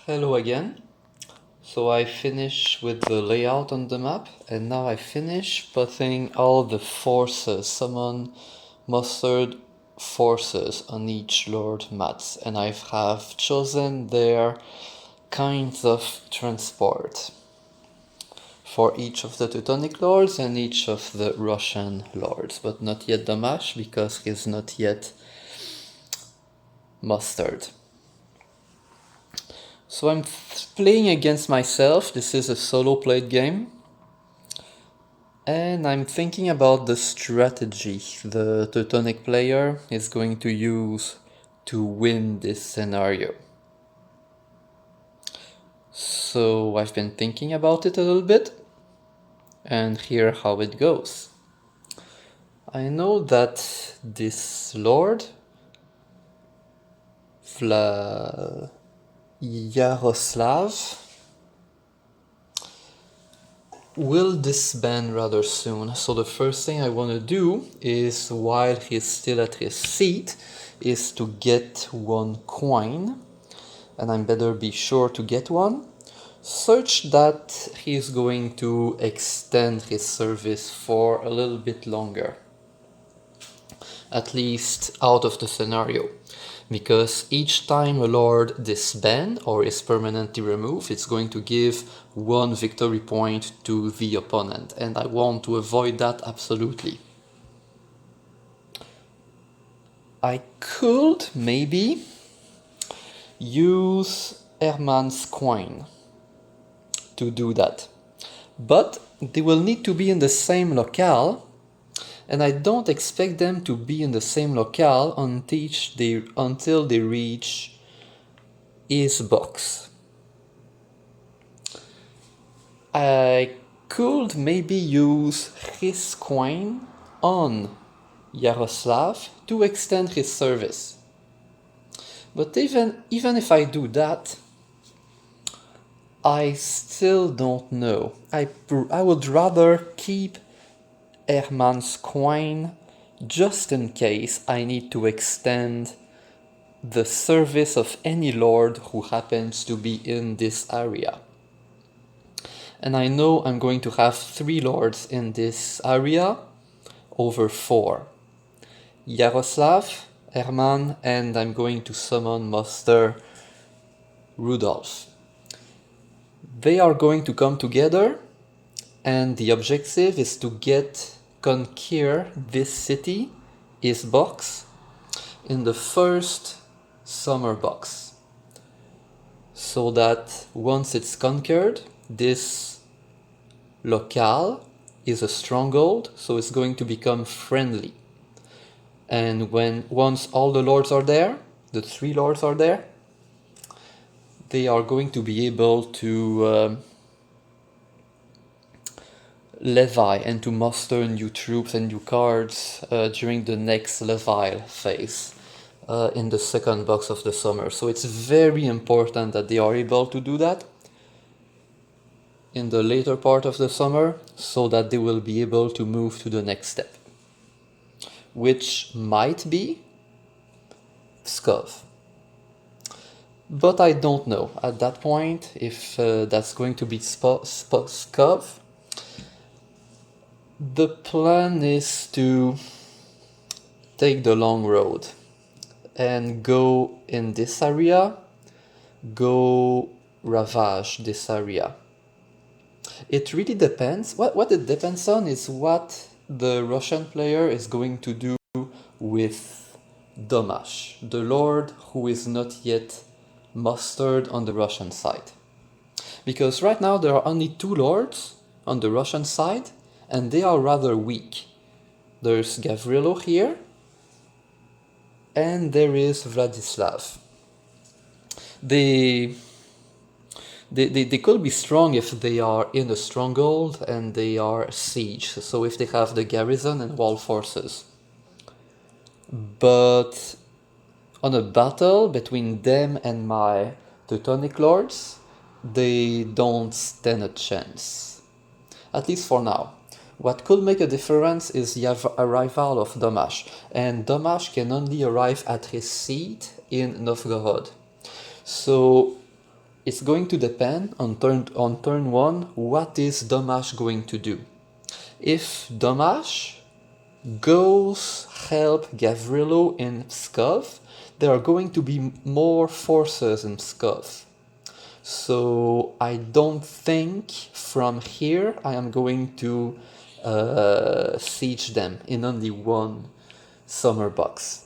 Hello again. So I finish with the layout on the map, and now I finish putting all the forces, summon mustered forces on each Lord mats, and I have chosen their kinds of transport for each of the Teutonic lords and each of the Russian lords, but not yet Damash because he's not yet mustered. So I'm playing against myself. This is a solo played game. And I'm thinking about the strategy the Teutonic player is going to use to win this scenario. So I've been thinking about it a little bit, and here how it goes. I know that this lord, Yaroslav, will disband rather soon. So the first thing I want to do is, while he's still at his seat, is to get one coin, and I better be sure to get one, such that he's going to extend his service for a little bit longer, at least out of the scenario. Because each time a lord disbands or is permanently removed, it's going to give one victory point to the opponent, and I want to avoid that absolutely. I could maybe use Herman's coin to do that, but they will need to be in the same locale, and I don't expect them to be in the same locale until they reach his box. I could maybe use his coin on Yaroslav to extend his service. But even if I do that, I still don't know. I would rather keep Herman's coin just in case I need to extend the service of any lord who happens to be in this area. And I know I'm going to have 3 lords in this area over 4. Yaroslav, Herman, and I'm going to summon Master Rudolf. They are going to come together, and the objective is to conquer this city, his box, in the first summer box. So that once it's conquered, this locale is a stronghold, so it's going to become friendly. And once all the lords are there, the 3 lords are there, they are going to be able to levy and to muster new troops and new cards during the next levy phase in the second box of the summer. So it's very important that they are able to do that in the later part of the summer, so that they will be able to move to the next step, which might be Pskov. But I don't know at that point if that's going to be Pskov. The plan is to take the long road and go in this area, go ravage this area. It really depends. What it depends on is what the Russian player is going to do with Domash, the lord who is not yet mustered on the Russian side. Because right now there are only 2 lords on the Russian side, and they are rather weak. There's Gavrilo here, and there is Vladislav. They could be strong if they are in a stronghold and they are sieged, so if they have the garrison and wall forces. But on a battle between them and my Teutonic lords, they don't stand a chance. At least for now. What could make a difference is the arrival of Domash, and Domash can only arrive at his seat in Novgorod. So it's going to depend on turn 1 what is Domash going to do. If Domash goes help Gavrilo in Pskov, there are going to be more forces in Pskov. So I don't think from here I am going to siege them in only one summer box.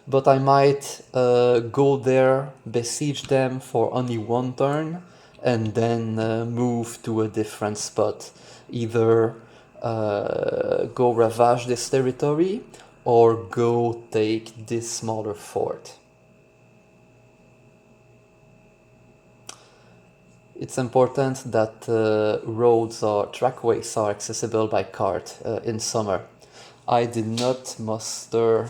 But I might go there, besiege them for only one turn, and then move to a different spot. Either go ravage this territory, or go take this smaller fort. It's important that roads or trackways are accessible by cart in summer. I did not muster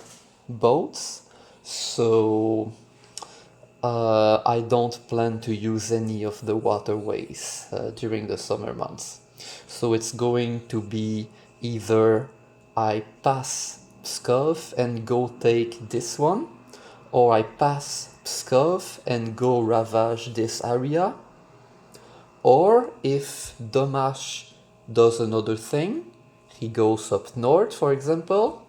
boats, so I don't plan to use any of the waterways during the summer months. So it's going to be either I pass Pskov and go take this one, or I pass Pskov and go ravage this area, or if Domash does another thing, he goes up north, for example,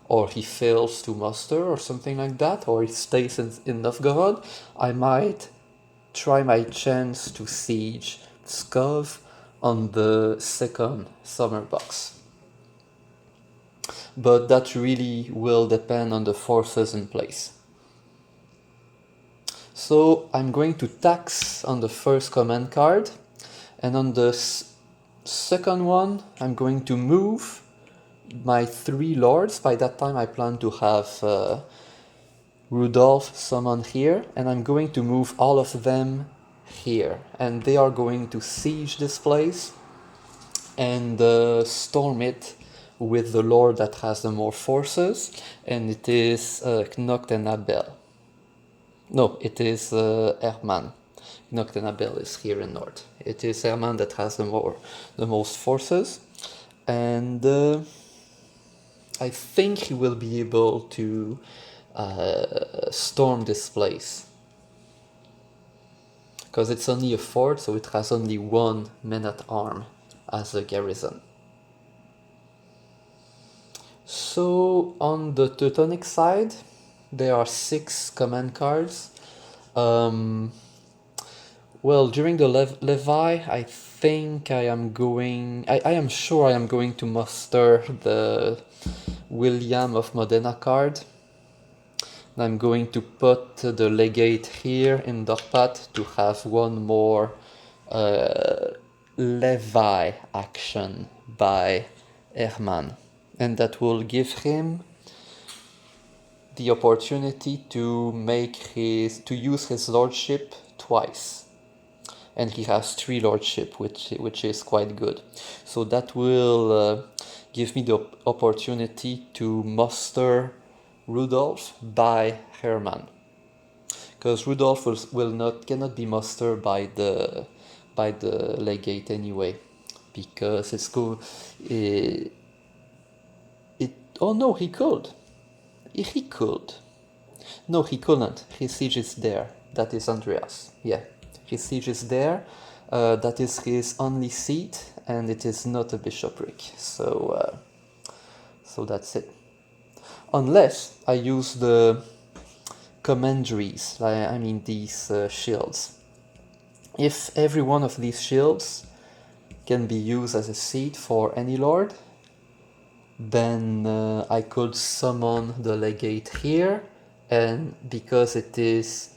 or he fails to muster or something like that, or he stays in Novgorod, I might try my chance to siege Pskov on the second summer box. But that really will depend on the forces in place. So I'm going to tax on the first command card, and on the second one I'm going to move my 3 lords. By that time I plan to have Rudolf summoned here, and I'm going to move all of them here, and they are going to siege this place and storm it with the lord that has the more forces, and it is Knocht and Abel. No, it is Herman. Knocht and Abel is here in north. It is Herman that has the most forces, and I think he will be able to storm this place, because it's only a fort, so it has only 1 man-at-arm as a garrison. So on the Teutonic side, there are 6 command cards. Well, during the Levi, I think I am sure I am going to muster the William of Modena card. I'm going to put the legate here in Dorpat to have 1 more Levi action by Herman, and that will give him the opportunity to use his lordship twice, and he has 3 lordship, which is quite good. So that will give me the opportunity to muster Rudolf by Herman, because Rudolf cannot be mustered by the legate anyway, because it's cool. Oh no, he could. He could. No, he couldn't. His siege is there. That is Andreas. Yeah, his siege is there. That is his only seat, and it is not a bishopric. So that's it. Unless I use the commanderies, I mean these shields. If every one of these shields can be used as a seat for any lord, then I could summon the legate here, and because it is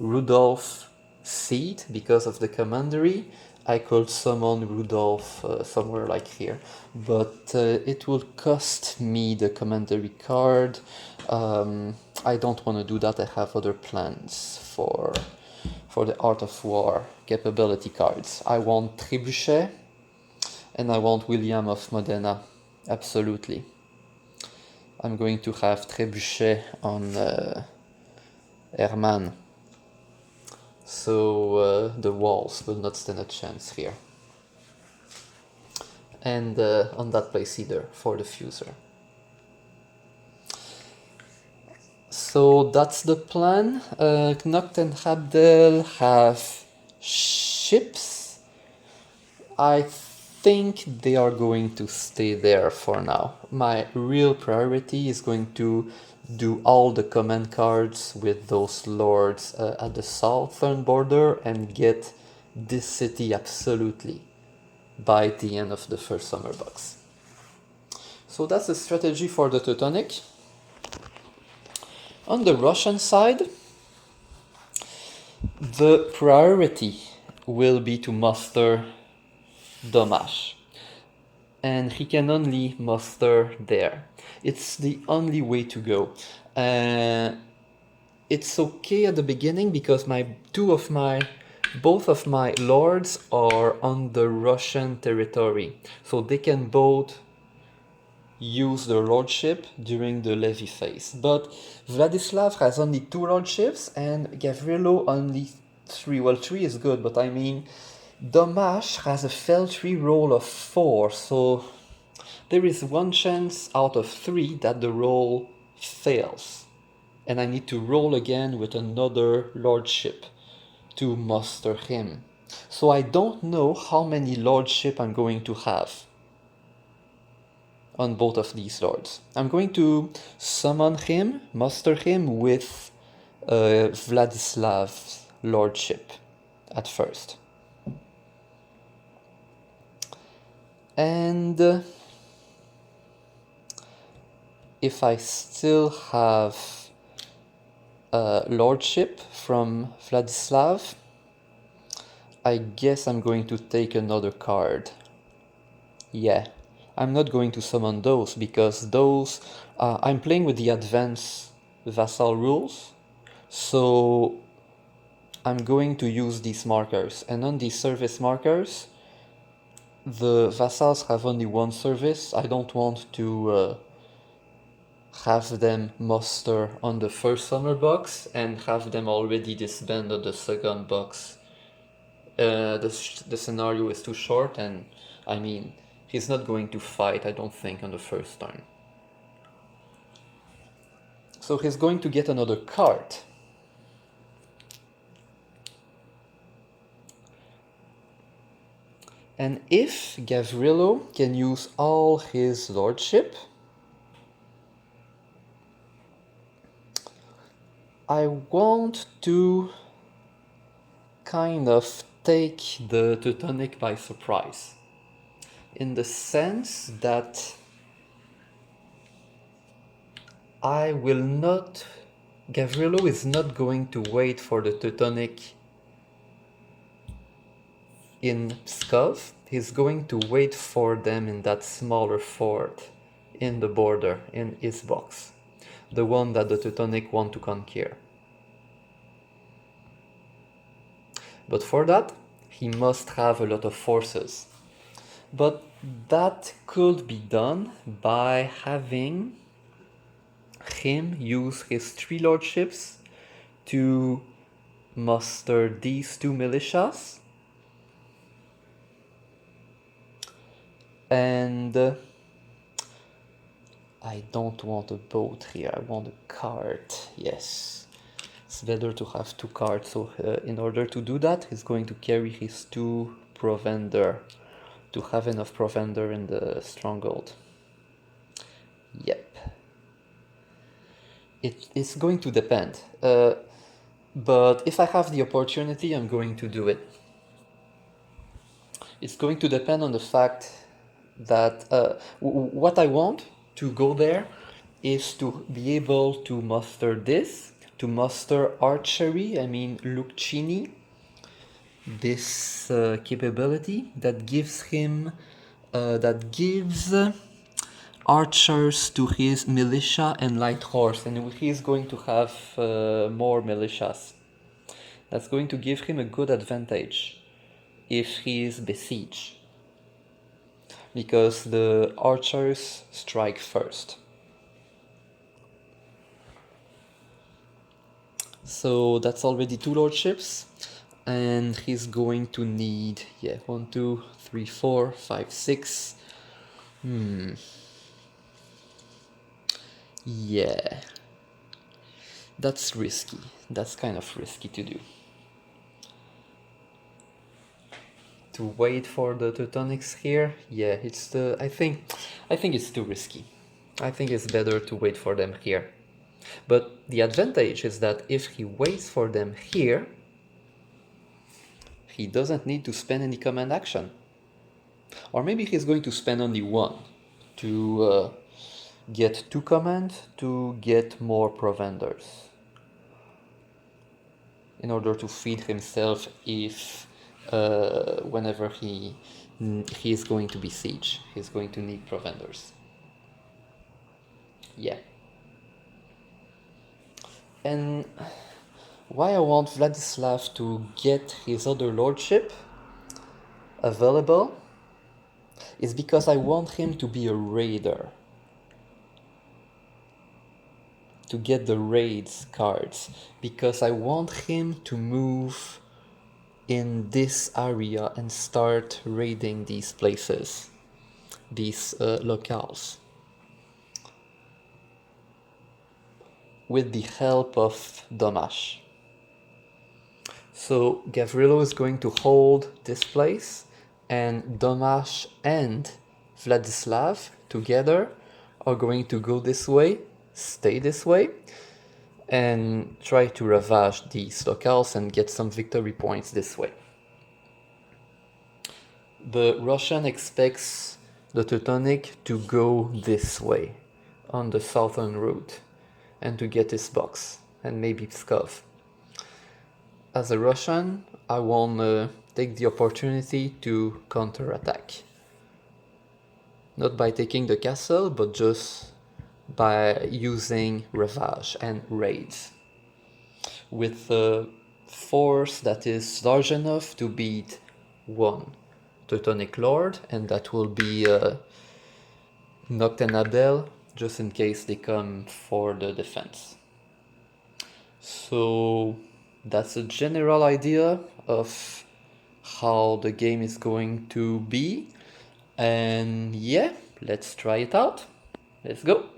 Rudolph's seat, because of the commandery, I could summon Rudolf somewhere like here. But it will cost me the commandery card. I don't want to do that. I have other plans for the Art of War capability cards. I want Trebuchet, and I want William of Modena. Absolutely. I'm going to have Trebuchet on Herman. So the walls will not stand a chance here. And on that place either, for the fuser. So that's the plan. Knocht and Habdel have ships. I think they are going to stay there for now. My real priority is going to do all the command cards with those lords at the southern border and get this city absolutely by the end of the first summer box. So that's the strategy for the Teutonic. On the Russian side, the priority will be to muster Domash. And he can only muster there. It's the only way to go. It's okay at the beginning because both of my lords are on the Russian territory, so they can both use the lordship during the levy phase. But Vladislav has only 2 lordships and Gavrilo only 3. Well, 3 is good, but I mean, Domash has a Feltry roll of 4, so there is 1 chance out of 3 that the roll fails. And I need to roll again with another lordship to muster him. So I don't know how many lordship I'm going to have on both of these lords. I'm going to summon him, muster him with Vladislav's lordship at first. And if I still have lordship from Vladislav, I guess I'm going to take another card. Yeah, I'm not going to summon those because those... I'm playing with the advanced vassal rules, so I'm going to use these markers. And on these service markers, the vassals have only 1 service. I don't want to have them muster on the first summer box and have them already disband on the second box. The scenario is too short, and I mean, he's not going to fight, I don't think, on the first turn. So he's going to get another card. And if Gavrilo can use all his lordship, I want to kind of take the Teutonic by surprise, in the sense that Gavrilo is not going to wait for the Teutonic in Pskov. He's going to wait for them in that smaller fort in the border, in his box, the one that the Teutonic want to conquer. But for that, he must have a lot of forces. But that could be done by having him use his 3 lordships to muster these 2 militias. And I don't want a boat here, I want a cart, yes. It's better to have 2 cards, so in order to do that, he's going to carry his 2 provender to have enough provender in the stronghold. Yep. It is going to depend, but if I have the opportunity, I'm going to do it. It's going to depend on the fact that what I want to go there is to be able to muster this, to muster archery, I mean Lucchini, this capability that gives him, that gives archers to his militia and light horse, and he is going to have more militias. That's going to give him a good advantage if he is besieged, because the archers strike first. So that's already 2 lordships, and he's going to need, 1, 2, 3, 4, 5, 6. Yeah. That's risky. That's kind of risky to do. To wait for the Teutonics here, yeah, I think it's too risky. I think it's better to wait for them here. But the advantage is that if he waits for them here, he doesn't need to spend any command action. Or maybe he's going to spend only one to get 2 commands to get more provenders in order to feed himself if whenever he is going to besiege, he's going to need provenders. Yeah. And why I want Vladislav to get his other lordship available is because I want him to be a raider. To get the raids cards. Because I want him to move in this area and start raiding these places. These locales. With the help of Domash. So Gavrilo is going to hold this place, and Domash and Vladislav together are going to go this way, stay this way, and try to ravage these locales and get some victory points this way. The Russian expects the Teutonic to go this way, on the southern route, and to get his box, and maybe Pskov. As a Russian, I want to take the opportunity to counterattack. Not by taking the castle, but just by using ravage and raids. With a force that is large enough to beat one Teutonic Lord, and that will be Noct and Adel, just in case they come for the defense. So that's a general idea of how the game is going to be. And yeah, let's try it out. Let's go.